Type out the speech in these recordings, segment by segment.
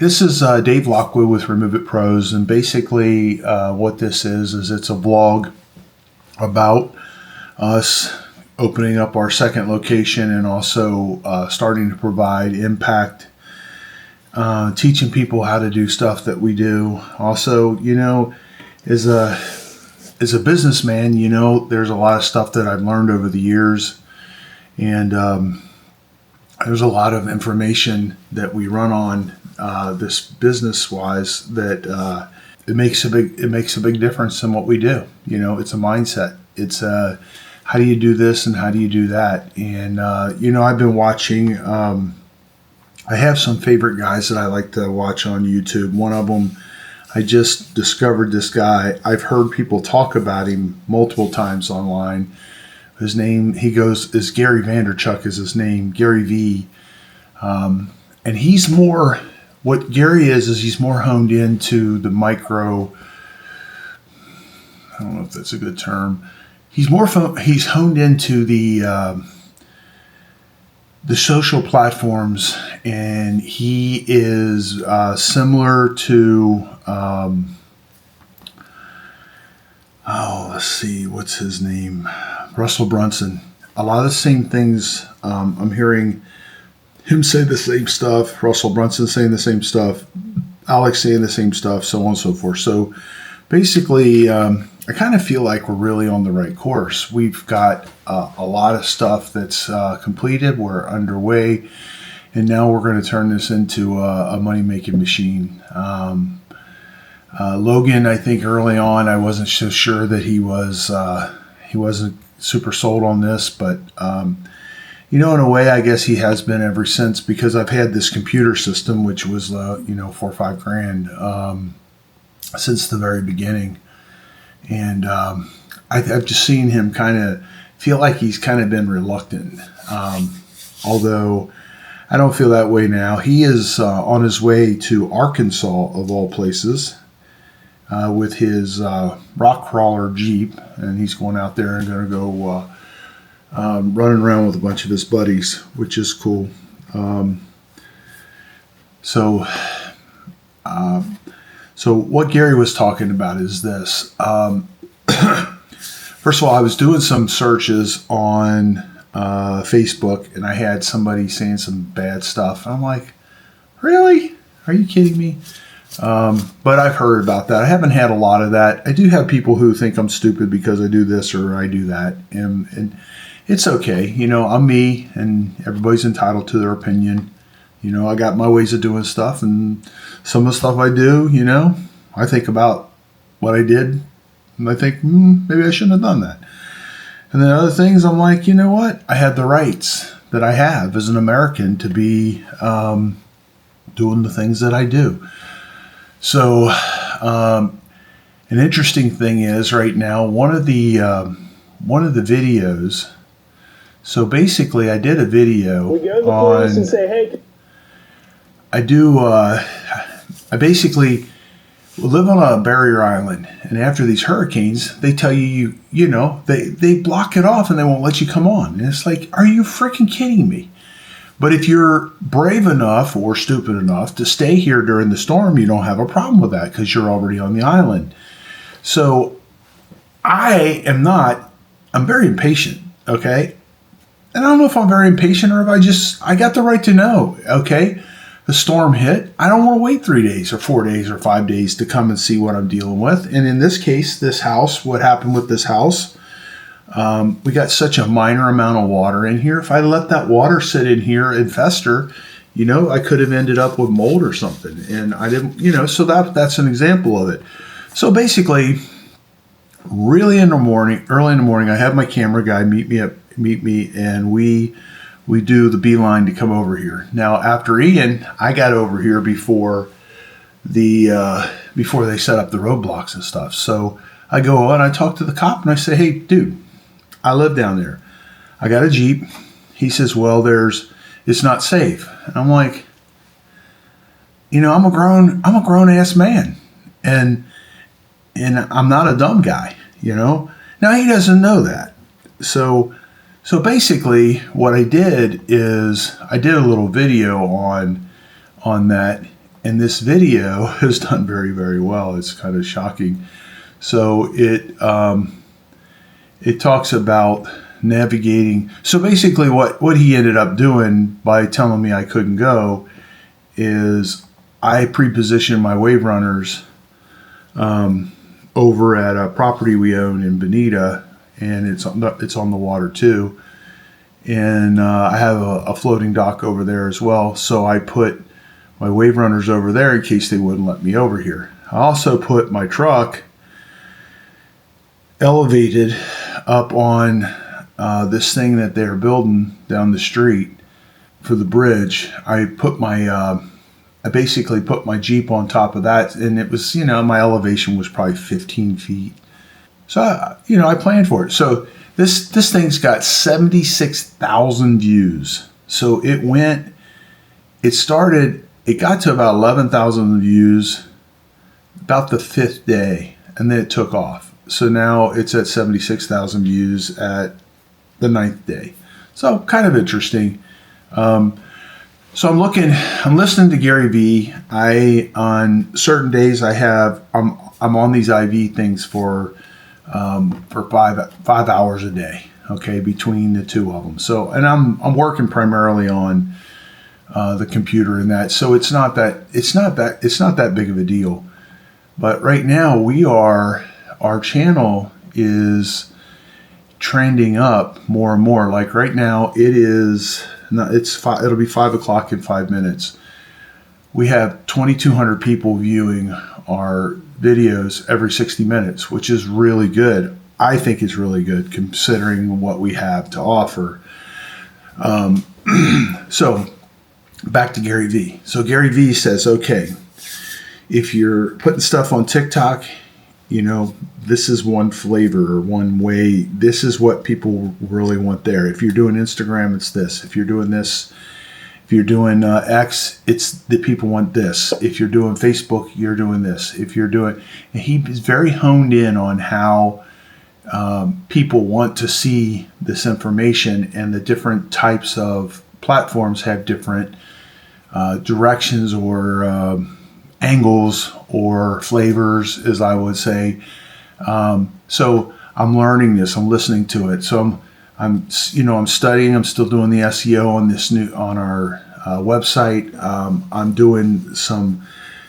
This is Dave Lockwood with Remove It Pros, and basically what this is it's a vlog about us opening up our second location and also starting to provide impact, teaching people how to do stuff that we do. Also, you know, as a businessman, you know, there's a lot of stuff that I've learned over the years, and there's a lot of information that we run on this business-wise that it makes a big difference in what we do. You know, it's a mindset. It's how do you do this and how do you do that? And you know, I've been watching. I have some favorite guys that I like to watch on YouTube. One of them, I just discovered this guy. I've heard people talk about him multiple times online. His name, is Gary Vaynerchuk is his name, Gary Vee. And he's more, what Gary is he's more honed into the micro, I don't know if that's a good term. He's honed into the social platforms, and he is similar to, let's see, what's his name? Russell Brunson. A lot of the same things. I'm hearing him say the same stuff, Russell Brunson saying the same stuff, Alex saying the same stuff, so on and so forth. So basically, I kind of feel like we're really on the right course. We've got a lot of stuff that's completed. We're underway, and now we're going to turn this into a money-making machine. Logan, I think early on, I wasn't so sure that he wasn't super sold on this, but you know, in a way, I guess he has been ever since, because I've had this computer system, which was, you know, $4 or $5 grand since the very beginning. And I've just seen him kind of feel like he's kind of been reluctant. Although I don't feel that way now. He is on his way to Arkansas, of all places, with his rock crawler Jeep. And he's going out there and going to go running around with a bunch of his buddies, which is cool. So what Gary was talking about is this. First of all, I was doing some searches on Facebook, and I had somebody saying some bad stuff. I'm like, really? Are you kidding me? But I've heard about that. I haven't had a lot of that. I do have people who think I'm stupid because I do this or I do that. And it's okay. You know, I'm me, and everybody's entitled to their opinion. You know, I got my ways of doing stuff, and some of the stuff I do, you know, I think about what I did, and I think, maybe I shouldn't have done that. And then other things, I'm like, you know what? I had the rights that I have as an American to be doing the things that I do. So an interesting thing is right now, one of the videos. So basically, I did a video we go to the police and say, hey. I basically live on a barrier island, and after these hurricanes, they tell you, you know, they block it off and they won't let you come on. And it's like, are you freaking kidding me? But if you're brave enough or stupid enough to stay here during the storm, you don't have a problem with that because you're already on the island. So I'm very impatient, okay? And I don't know if I'm very impatient or if I got the right to know, okay? The storm hit. I don't want to wait 3 days or 4 days or 5 days to come and see what I'm dealing with. And in this case, this house, what happened with this house, we got such a minor amount of water in here. If I let that water sit in here and fester, you know, I could have ended up with mold or something. And I didn't, you know, so that's an example of it. So basically, early in the morning, I have my camera guy meet me, and we do the beeline to come over here. Now, after Ian, I got over here before they set up the roadblocks and stuff. So I go and I talk to the cop and I say, hey, dude, I live down there. I got a Jeep. He says, well, it's not safe. And I'm like, you know, I'm a grown ass man, and I'm not a dumb guy, you know. Now he doesn't know that. So basically what I did is I did a little video on that, And this video has done very, very well. It's kind of shocking. So it talks about navigating. So basically what he ended up doing by telling me I couldn't go is I pre-positioned my wave runners over at a property we own in Bonita, and it's on the water too. And I have a floating dock over there as well. So I put my wave runners over there in case they wouldn't let me over here. I also put my truck elevated up on this thing that they're building down the street for the bridge. I basically put my Jeep on top of that, and it was, my elevation was probably 15 feet. So, I planned for it. So this thing's got 76,000 views. So it got to about 11,000 views about the 5th day, and then it took off. So now it's at 76,000 views at the 9th day. So kind of interesting. So I'm listening to Gary Vee. On certain days I'm on these IV things for 5 hours a day. Okay, between the two of them. So, and I'm working primarily on the computer and that. So it's not that big of a deal. But right now our channel is trending up more and more. Like right now it'll be 5 o'clock in 5 minutes. We have 2,200 people viewing our videos every 60 minutes, which is really good. I think it's really good considering what we have to offer. So back to Gary Vee. So Gary Vee says, okay, if you're putting stuff on TikTok, this is one flavor or one way. This is what people really want there. If you're doing Instagram, it's this. If you're doing this, if you're doing X, it's the people want this. If you're doing Facebook, you're doing this. And he's very honed in on how people want to see this information, and the different types of platforms have different directions or angles or flavors, as I would say. So I'm learning this. I'm listening to it. So I'm studying. I'm still doing the SEO on our website. I'm doing some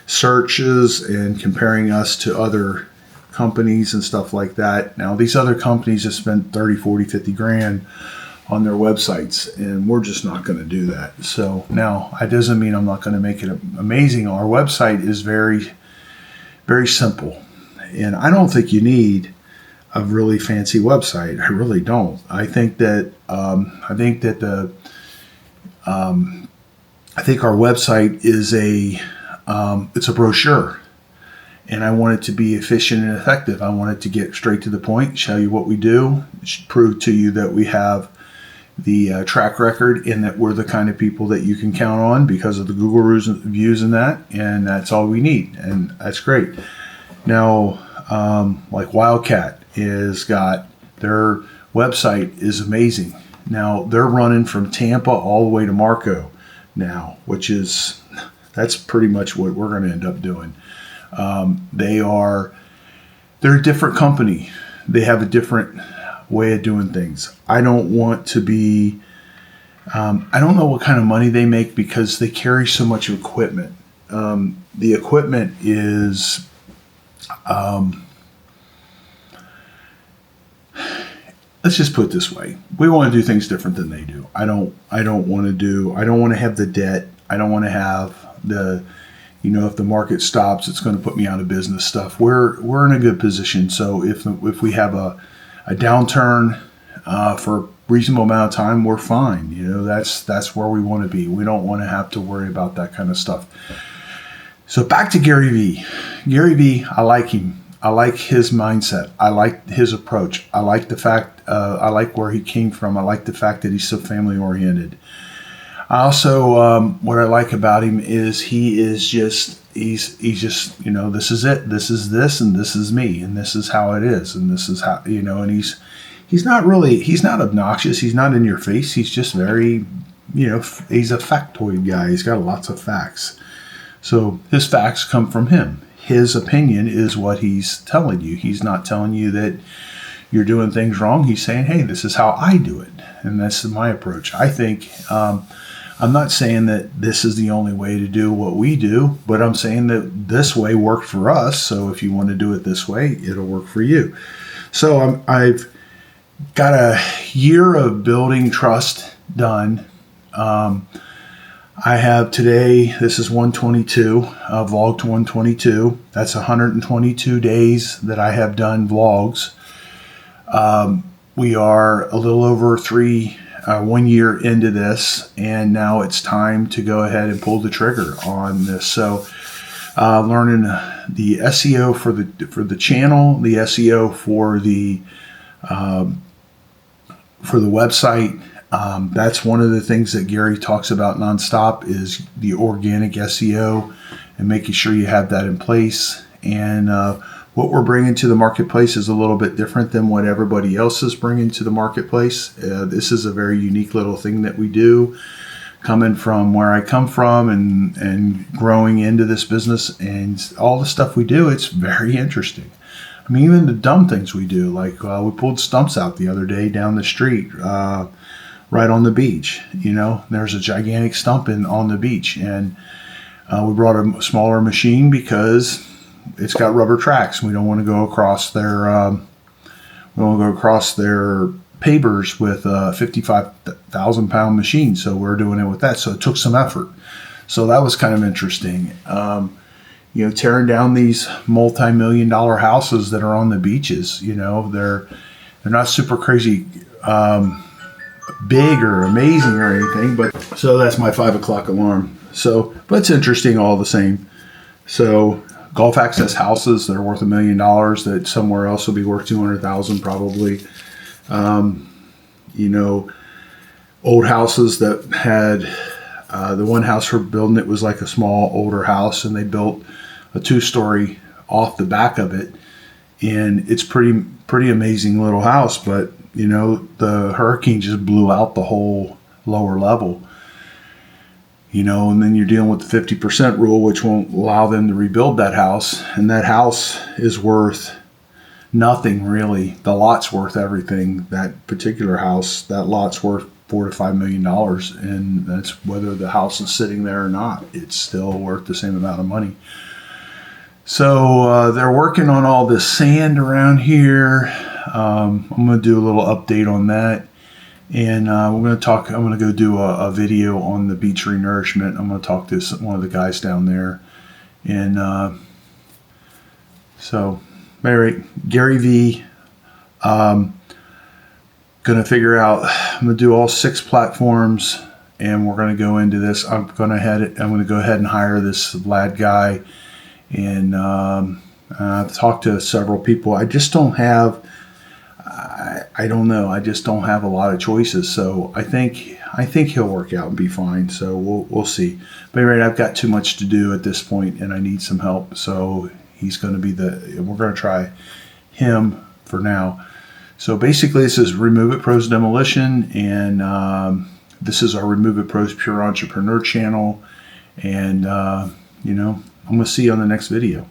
searches and comparing us to other companies and stuff like that. Now, these other companies have spent 30, 40, 50 grand on their websites, and we're just not going to do that. So now, it doesn't mean I'm not going to make it amazing. Our website is very, very simple, and I don't think you need a really fancy website. I really don't. I think that I think our website is it's a brochure, and I want it to be efficient and effective. I want it to get straight to the point, show you what we do, prove to you that we have the track record and that we're the kind of people that you can count on because of the Google reviews and that, and that's all we need, and that's great. Now, like Wildcat has got their website is amazing. Now they're running from Tampa all the way to Marco now, that's pretty much what we're going to end up doing. They're a different company. They have a different way of doing things. I don't want to be, I don't know what kind of money they make because they carry so much equipment. The equipment is, let's just put it this way. We want to do things different than they do. I don't want to have the debt. I don't want to have the, if the market stops, it's going to put me out of business stuff. We're in a good position. So if we have a downturn for a reasonable amount of time, we're fine. That's where we want to be. We don't want to have to worry about that kind of stuff. So back to Gary Vee. Gary Vee, I like him. I like his mindset. I like his approach. I like the fact, I like where he came from. I like the fact that he's so family oriented. I also, what I like about him is he's just, this is it. This is this, and this is me, and this is how it is, and this is how, and he's not obnoxious. He's not in your face. He's just very, he's a factoid guy. He's got lots of facts. So his facts come from him. His opinion is what he's telling you. He's not telling you that you're doing things wrong. He's saying, hey, this is how I do it. And that's my approach. I think, I'm not saying that this is the only way to do what we do, but I'm saying that this way worked for us. So if you want to do it this way, it'll work for you. So I've got a year of building trust done. I have today, this is 122, vlogged 122. That's 122 days that I have done vlogs. We are a little over 1 year into this, and now it's time to go ahead and pull the trigger on this. So learning the SEO for the channel, the SEO for the website. That's one of the things that Gary talks about nonstop is the organic SEO and making sure you have that in place. And what we're bringing to the marketplace is a little bit different than what everybody else is bringing to the marketplace. This is a very unique little thing that we do, coming from where I come from and growing into this business and all the stuff we do. It's very interesting. I mean, even the dumb things we do, like we pulled stumps out the other day down the street, right on the beach. You know, there's a gigantic stump on the beach, and we brought a smaller machine because it's got rubber tracks. We don't want to go across their pavers with a 55,000 pound machine. So we're doing it with that. So it took some effort. So that was kind of interesting. You know, tearing down these multi-million-dollar houses that are on the beaches. You know, they're not super crazy big or amazing or anything, but so that's my 5 o'clock alarm. So, but it's interesting all the same. So Gulf access houses that are worth $1 million that somewhere else will be worth 200,000 probably. You know, old houses that had the one house we're building, it was like a small older house, and they built a 2-story off the back of it, and it's pretty amazing little house. But you know, the hurricane just blew out the whole lower level. You know, and then you're dealing with the 50% rule, which won't allow them to rebuild that house. And that house is worth nothing, really. The lot's worth everything. That particular house, that lot's worth $4 to $5 million. And that's whether the house is sitting there or not. It's still worth the same amount of money. So they're working on all this sand around here. I'm going to do a little update on that. And I'm going to go do a video on the beach renourishment. I'm going to talk to one of the guys down there. And so, anyway, Gary Vee, going to figure out, I'm going to do all 6 platforms, and we're going to go into this. I'm going to go ahead and hire this lad guy and talk to several people. I just don't have, I don't know. I just don't have a lot of choices. So I think he'll work out and be fine. So we'll see. But anyway, I've got too much to do at this point, and I need some help. So he's going to be we're going to try him for now. So basically, this is Remove It Pros Demolition, and this is our Remove It Pros Pure Entrepreneur channel. And you know, I'm going to see you on the next video.